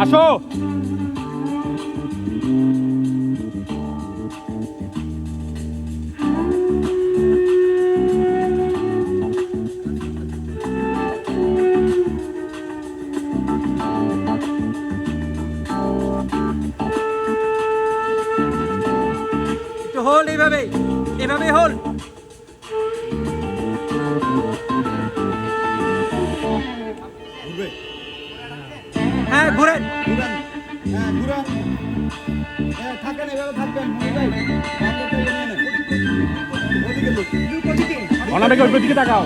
আসো। একটু হোল্ড, এইভাবে এইভাবে হোল্ড। ঘুরবে হ্যাঁ ঘুরেন। ঘুরান, হ্যাঁ ঘুরান, হ্যাঁ থাকেন এভাবে থাকবেন। মনি ভাই ব্যাকআপটা নিয়ে নেন, ওদিকে লোক অনামিকা ওই দিকে তাকাও।